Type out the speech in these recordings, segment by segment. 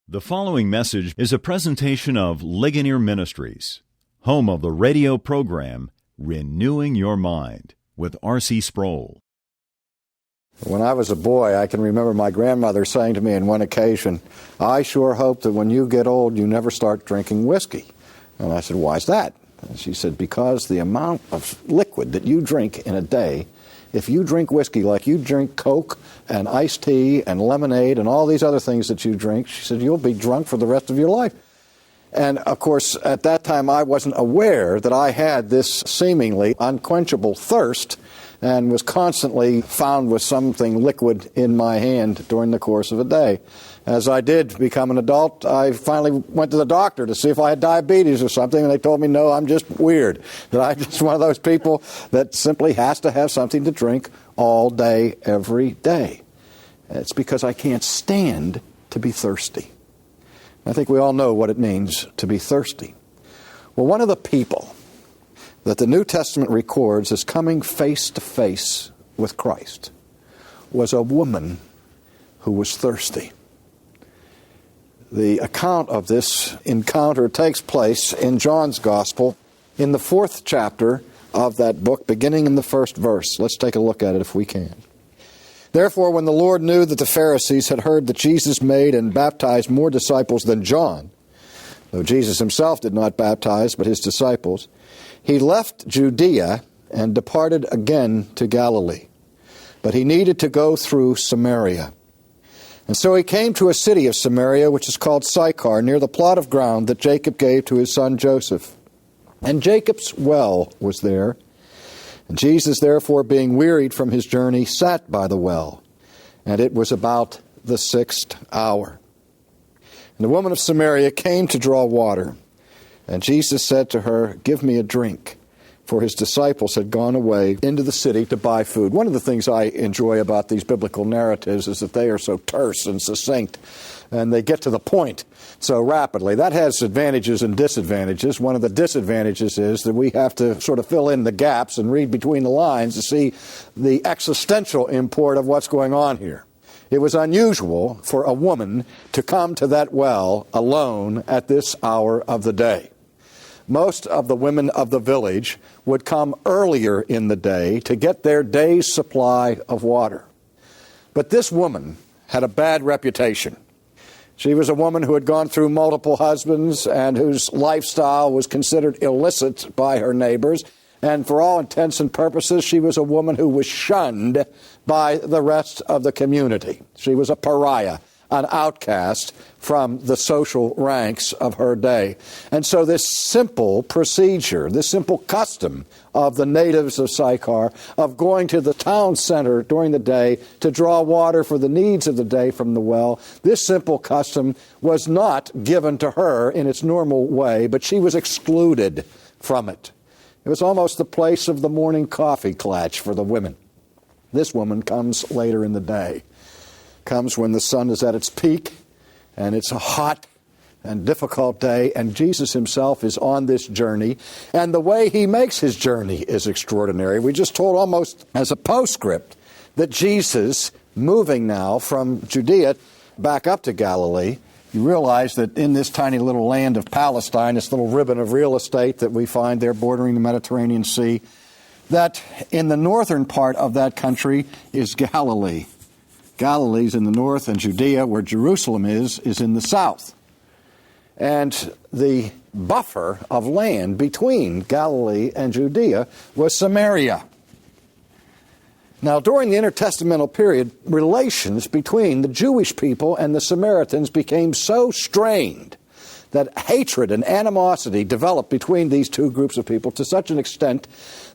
The following message is a presentation of Legonier Ministries, home of the radio program Renewing Your Mind with R.C. Sproul. When I was a boy, I can remember my grandmother saying to me on one occasion, "I sure hope that when you get old, you never start drinking whiskey." And I said, "Why's that?" And she said, "Because the amount of liquid that you drink in a day, if you drink whiskey like you drink Coke and iced tea and lemonade and all these other things that you drink," she said, "you'll be drunk for the rest of your life." And, of course, at that time, I wasn't aware that I had this seemingly unquenchable thirst and was constantly found with something liquid in my hand during the course of a day. As I did become an adult, I finally went to the doctor to see if I had diabetes or something, and they told me, no, I'm just weird, that I'm just one of those people that simply has to have something to drink all day, every day. It's because I can't stand to be thirsty. I think we all know what it means to be thirsty. Well, one of the people that the New Testament records as coming face to face with Christ was a woman who was thirsty. The account of this encounter takes place in John's Gospel in the 4th chapter of that book, beginning in the 1st verse. Let's take a look at it if we can. "Therefore, when the Lord knew that the Pharisees had heard that Jesus made and baptized more disciples than John, though Jesus himself did not baptize but his disciples, he left Judea and departed again to Galilee. But he needed to go through Samaria. And so he came to a city of Samaria, which is called Sychar, near the plot of ground that Jacob gave to his son Joseph. And Jacob's well was there. And Jesus, therefore, being wearied from his journey, sat by the well. And it was about the 6th hour. And the woman of Samaria came to draw water. And Jesus said to her, 'Give me a drink,' for his disciples had gone away into the city to buy food." One of the things I enjoy about these biblical narratives is that they are so terse and succinct, and they get to the point so rapidly. That has advantages and disadvantages. One of the disadvantages is that we have to sort of fill in the gaps and read between the lines to see the existential import of what's going on here. It was unusual for a woman to come to that well alone at this hour of the day. Most of the women of the village would come earlier in the day to get their day's supply of water. But this woman had a bad reputation. She was a woman who had gone through multiple husbands and whose lifestyle was considered illicit by her neighbors. And for all intents and purposes, she was a woman who was shunned by the rest of the community. She was a pariah, an outcast from the social ranks of her day. And so this simple procedure, this simple custom of the natives of Sychar of going to the town center during the day to draw water for the needs of the day from the well, this simple custom was not given to her in its normal way, but she was excluded from it. It was almost the place of the morning coffee klatch for the women. This woman comes later in the day. Comes when the sun is at its peak, and it's a hot and difficult day, and Jesus himself is on this journey, and the way he makes his journey is extraordinary. We just told almost as a postscript that Jesus, moving now from Judea back up to Galilee, you realize that in this tiny little land of Palestine, this little ribbon of real estate that we find there bordering the Mediterranean Sea, that in the northern part of that country is Galilee. Galilee's in the north, and Judea, where Jerusalem is in the south. And the buffer of land between Galilee and Judea was Samaria. Now, during the intertestamental period, relations between the Jewish people and the Samaritans became so strained that hatred and animosity developed between these two groups of people to such an extent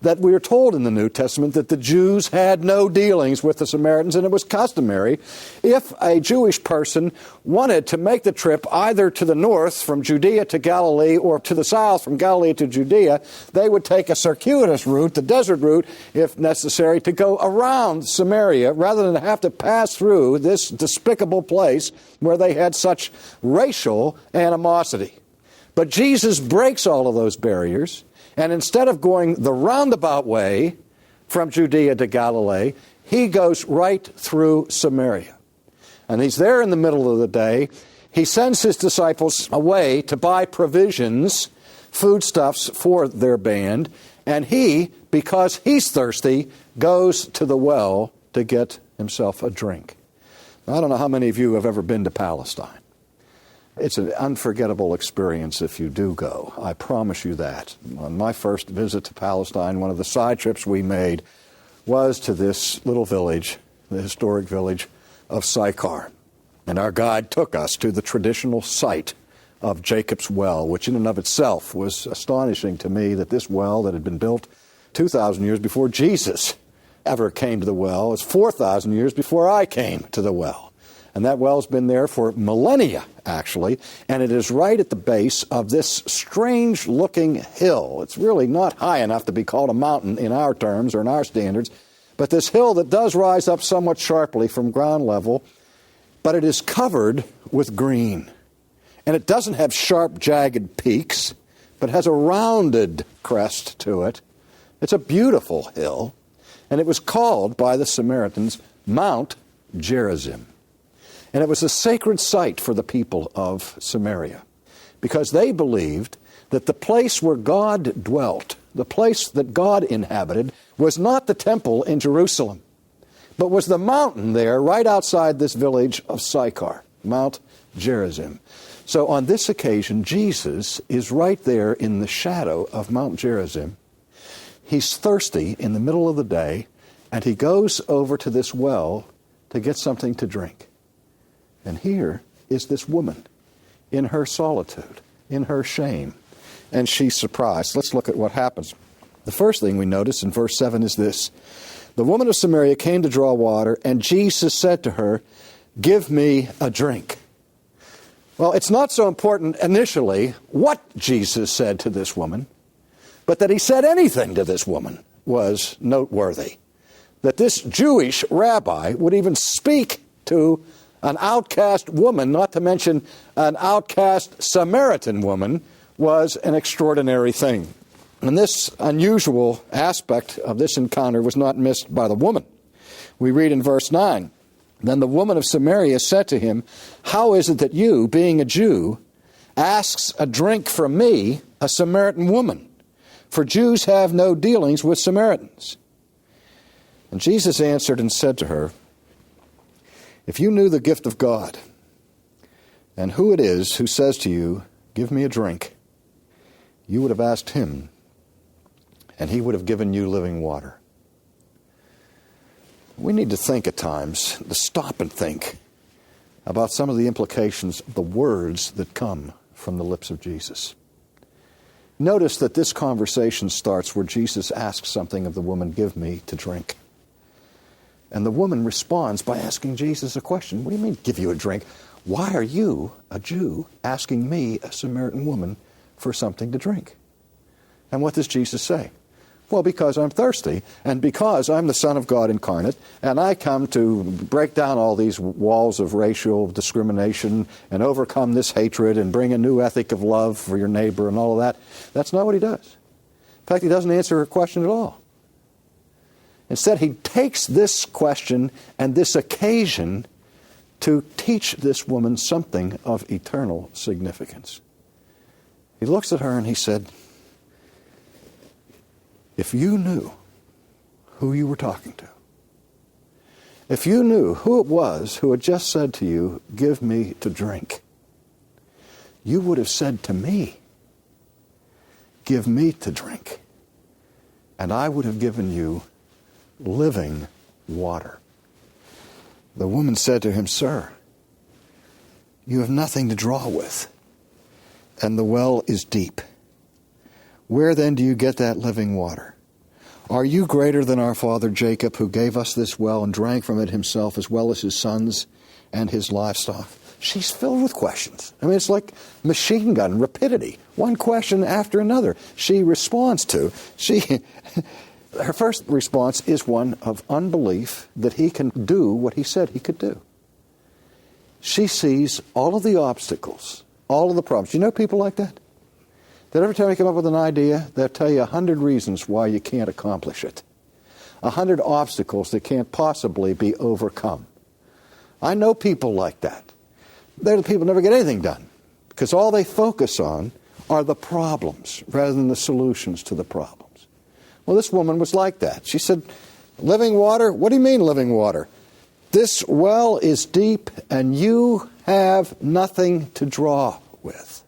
that we are told in the New Testament that the Jews had no dealings with the Samaritans, and it was customary if a Jewish person wanted to make the trip either to the north from Judea to Galilee or to the south from Galilee to Judea, they would take a circuitous route, the desert route, if necessary, to go around Samaria rather than have to pass through this despicable place where they had such racial animosity. But Jesus breaks all of those barriers, and instead of going the roundabout way from Judea to Galilee, he goes right through Samaria. And he's there in the middle of the day, He sends his disciples away to buy provisions, foodstuffs for their band, and he, because he's thirsty, goes to the well to get himself a drink. Now, I don't know how many of you have ever been to Palestine. It's an unforgettable experience if you do go. I promise you that. On my first visit to Palestine, one of the side trips we made was to this little village, the historic village of Sychar. And our guide took us to the traditional site of Jacob's well, which in and of itself was astonishing to me, that this well that had been built 2,000 years before Jesus ever came to the well is 4,000 years before I came to the well. And that well's been there for millennia, actually, and it is right at the base of this strange-looking hill. It's really not high enough to be called a mountain in our terms or in our standards, but this hill that does rise up somewhat sharply from ground level, but it is covered with green. And it doesn't have sharp, jagged peaks, but has a rounded crest to it. It's a beautiful hill, and it was called by the Samaritans Mount Gerizim. And it was a sacred site for the people of Samaria, because they believed that the place where God dwelt, the place that God inhabited, was not the temple in Jerusalem, but was the mountain there right outside this village of Sychar, Mount Gerizim. So on this occasion, Jesus is right there in the shadow of Mount Gerizim. He's thirsty in the middle of the day, and he goes over to this well to get something to drink. And here is this woman in her solitude, in her shame, and she's surprised. Let's look at what happens. The first thing we notice in verse 7 is this. The woman of Samaria came to draw water, and Jesus said to her, "Give me a drink." Well, it's not so important initially what Jesus said to this woman, but that he said anything to this woman was noteworthy. That this Jewish rabbi would even speak to an outcast woman, not to mention an outcast Samaritan woman, was an extraordinary thing. And this unusual aspect of this encounter was not missed by the woman. We read in verse 9, "Then the woman of Samaria said to him, 'How is it that you, being a Jew, asks a drink from me, a Samaritan woman? For Jews have no dealings with Samaritans.' And Jesus answered and said to her, 'If you knew the gift of God, and who it is who says to you, "Give me a drink," you would have asked him, and he would have given you living water.'" We need to think at times, to stop and think about some of the implications of the words that come from the lips of Jesus. Notice that this conversation starts where Jesus asks something of the woman, "Give me to drink." And the woman responds by asking Jesus a question. "What do you mean, give you a drink? Why are you, a Jew, asking me, a Samaritan woman, for something to drink?" And what does Jesus say? "Well, because I'm thirsty, and because I'm the Son of God incarnate, and I come to break down all these walls of racial discrimination and overcome this hatred and bring a new ethic of love for your neighbor and all of that." That's not what he does. In fact, he doesn't answer her question at all. Instead, he takes this question and this occasion to teach this woman something of eternal significance. He looks at her and he said, "If you knew who you were talking to, if you knew who it was who had just said to you, 'Give me to drink,' you would have said to me, 'Give me to drink,' and I would have given you living water." The woman said to him, "Sir, you have nothing to draw with, and the well is deep. Where then do you get that living water? Are you greater than our father Jacob, who gave us this well and drank from it himself, as well as his sons and his livestock?" She's filled with questions. I mean, it's like machine gun rapidity. One question after another she responds to. Her first response is one of unbelief that he can do what he said he could do. She sees all of the obstacles, all of the problems. You know people like that? That every time you come up with an idea, they'll tell you 100 reasons why you can't accomplish it. 100 obstacles that can't possibly be overcome. I know people like that. they're the people who never get anything done, because all they focus on are the problems rather than the solutions to the problems. Well, this woman was like that. She said, living water? What do you mean living water? This well is deep and you have nothing to draw with.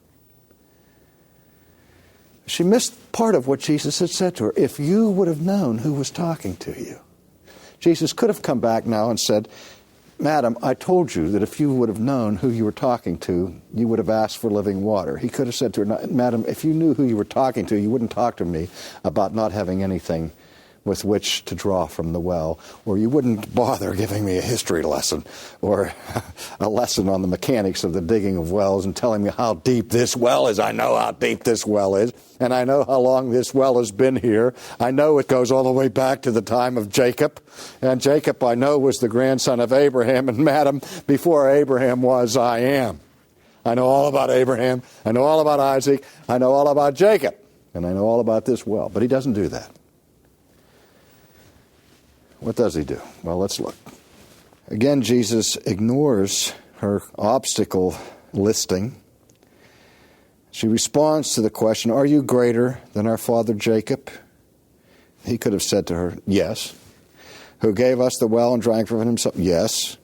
She missed part of what Jesus had said to her. If you would have known who was talking to you. Jesus could have come back now and said, Madam, I told you that if you would have known who you were talking to, you would have asked for living water. He could have said to her, Madam, if you knew who you were talking to, you wouldn't talk to me about not having anything with which to draw from the well, or you wouldn't bother giving me a history lesson or a lesson on the mechanics of the digging of wells and telling me how deep this well is. I know how deep this well is, and I know how long this well has been here. I know it goes all the way back to the time of Jacob, and Jacob, I know, was the grandson of Abraham, and Madam, before Abraham was, I am. I know all about Abraham. I know all about Isaac. I know all about Jacob, and I know all about this well. But he doesn't do that. What does he do? Well, let's look. Again, Jesus ignores her obstacle listing. She responds to the question, are you greater than our father Jacob? He could have said to her, yes. Who gave us the well and drank from it himself? Yes.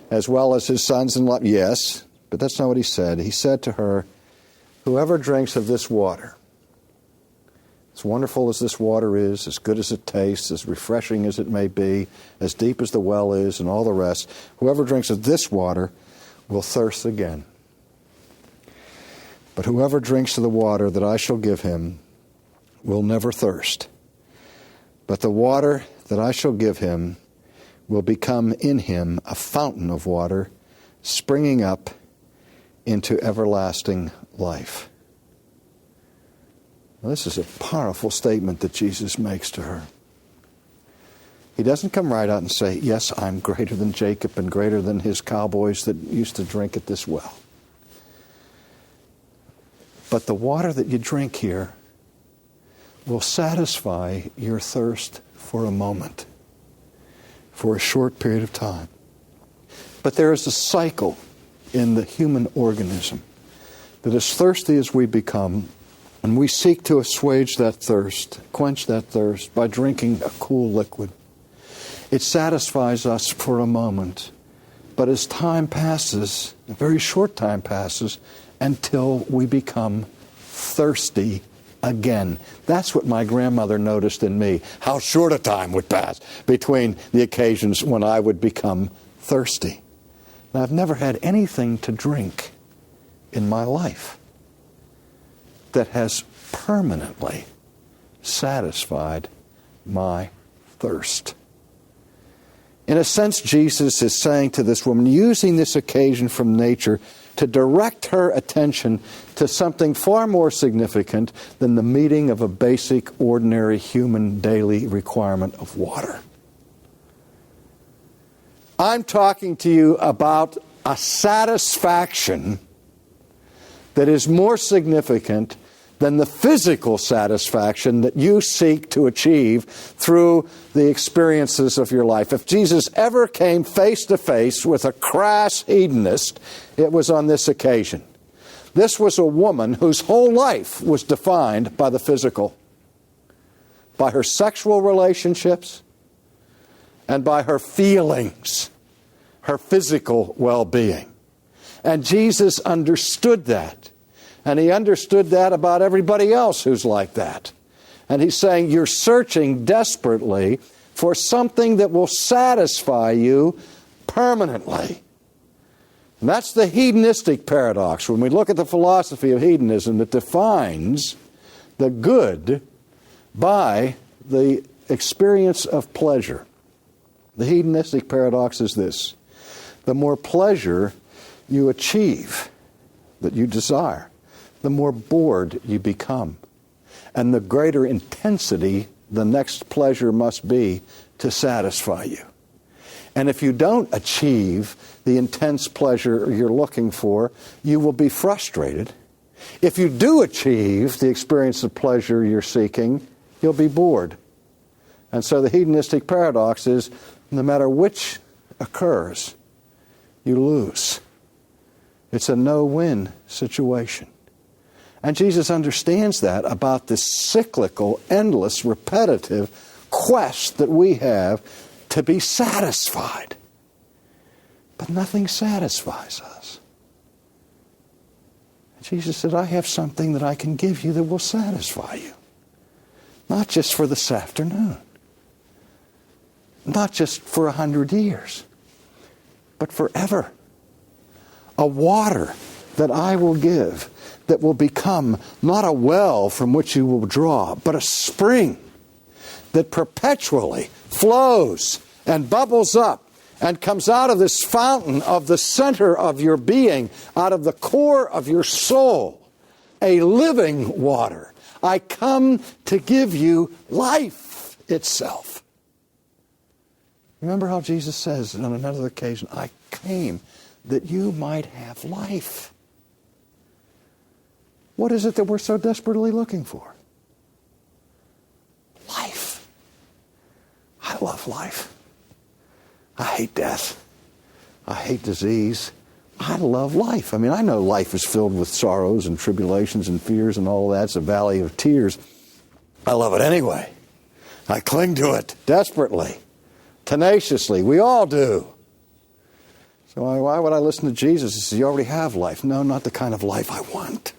As well as his sons-in-law? Yes. But that's not what he said. He said to her, whoever drinks of this water, as wonderful as this water is, as good as it tastes, as refreshing as it may be, as deep as the well is and all the rest, whoever drinks of this water will thirst again. But whoever drinks of the water that I shall give him will never thirst. But the water that I shall give him will become in him a fountain of water springing up into everlasting life. Now, this is a powerful statement that Jesus makes to her. He doesn't come right out and say, yes, I'm greater than Jacob and greater than his cowboys that used to drink at this well. But the water that you drink here will satisfy your thirst for a moment, for a short period of time. But there is a cycle in the human organism that as thirsty as we become, and we seek to assuage that thirst, quench that thirst by drinking a cool liquid. It satisfies us for a moment. But as time passes, a very short time passes, until we become thirsty again. That's what my grandmother noticed in me, how short a time would pass between the occasions when I would become thirsty. Now, I've never had anything to drink in my life that has permanently satisfied my thirst. In a sense, Jesus is saying to this woman, using this occasion from nature to direct her attention to something far more significant than the meeting of a basic, ordinary human daily requirement of water. I'm talking to you about a satisfaction that is more significant than the physical satisfaction that you seek to achieve through the experiences of your life. If Jesus ever came face to face with a crass hedonist, it was on this occasion. This was a woman whose whole life was defined by the physical, by her sexual relationships, and by her feelings, her physical well-being. And Jesus understood that. And he understood that about everybody else who's like that. And he's saying you're searching desperately for something that will satisfy you permanently. And that's the hedonistic paradox. When we look at the philosophy of hedonism, it defines the good by the experience of pleasure. The hedonistic paradox is this: the more pleasure you achieve that you desire, the more bored you become. And the greater intensity the next pleasure must be to satisfy you. And if you don't achieve the intense pleasure you're looking for, you will be frustrated. If you do achieve the experience of pleasure you're seeking, you'll be bored. And so the hedonistic paradox is, no matter which occurs, you lose. It's a no-win situation. And Jesus understands that about this cyclical, endless, repetitive quest that we have to be satisfied. But nothing satisfies us. Jesus said, I have something that I can give you that will satisfy you. Not just for this afternoon. Not just for 100 years. But forever. A water that I will give that will become not a well from which you will draw, but a spring that perpetually flows and bubbles up and comes out of this fountain of the center of your being, out of the core of your soul, a living water. I come to give you life itself. Remember how Jesus says on another occasion, I came that you might have life. What is it that we're so desperately looking for? Life. I love life. I hate death. I hate disease. I love life. I mean, I know life is filled with sorrows and tribulations and fears and all that. It's a valley of tears. I love it anyway. I cling to it desperately, tenaciously. We all do. So why would I listen to Jesus? He says, you already have life. No, not the kind of life I want.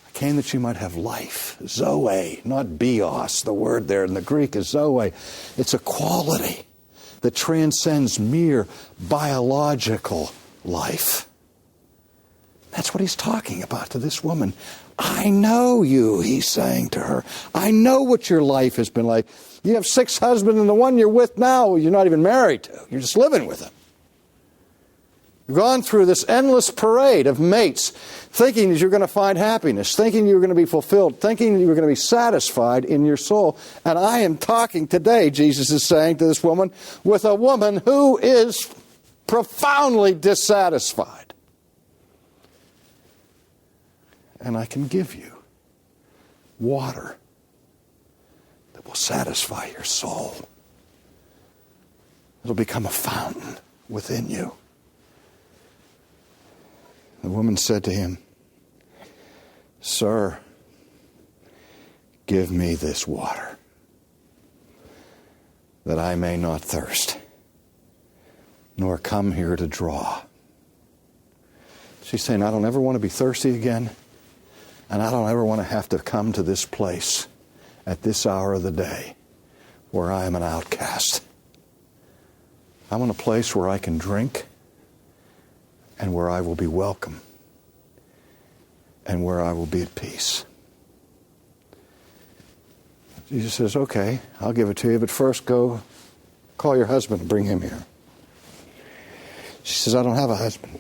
I came that you might have life. Zoe, not bios. The word there in the Greek is zoe. It's a quality that transcends mere biological life. That's what he's talking about to this woman. I know you, he's saying to her. I know what your life has been like. You have 6 husbands, and the one you're with now, you're not even married to. You're just living with him. You've gone through this endless parade of mates, thinking that you're going to find happiness, thinking you're going to be fulfilled, thinking that you're going to be satisfied in your soul. And I am talking today, Jesus is saying to this woman, with a woman who is profoundly dissatisfied. And I can give you water that will satisfy your soul. It'll become a fountain within you. The woman said to him, Sir, give me this water, that I may not thirst, nor come here to draw. She's saying, I don't ever want to be thirsty again, and I don't ever want to have to come to this place at this hour of the day where I am an outcast. I want a place where I can drink and where I will be welcome and where I will be at peace. Jesus says, okay, I'll give it to you, but first go call your husband and bring him here. She says, I don't have a husband.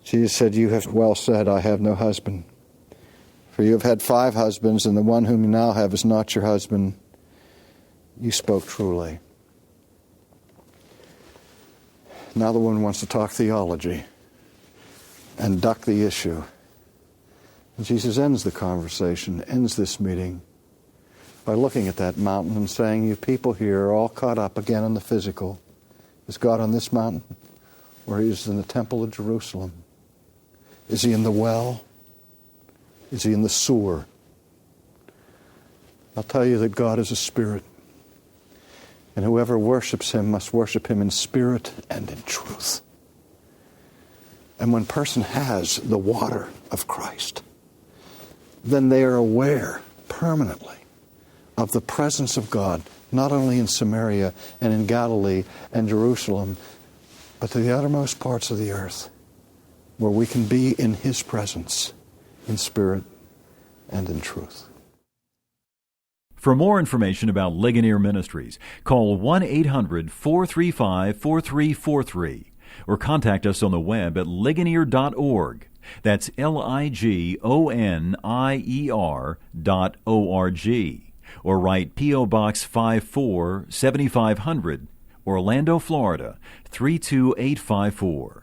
Jesus said, you have well said, I have no husband. For you have had 5 husbands, and the one whom you now have is not your husband. You spoke truly. Now the woman wants to talk theology and duck the issue. And Jesus ends the conversation, ends this meeting by looking at that mountain and saying, you people here are all caught up again in the physical. Is God on this mountain? Or he is in the temple of Jerusalem? Is he in the well? Is he in the sewer? I'll tell you that God is a spirit. And whoever worships him must worship him in spirit and in truth. And when a person has the water of Christ, then they are aware permanently of the presence of God, not only in Samaria and in Galilee and Jerusalem, but to the uttermost parts of the earth, where we can be in his presence, in spirit and in truth. For more information about Legonier Ministries, call 1-800-435-4343 or contact us on the web at legonier.org. That's LIGONIER.org. Or write P.O. Box 54, 7500, Orlando, Florida, 32854.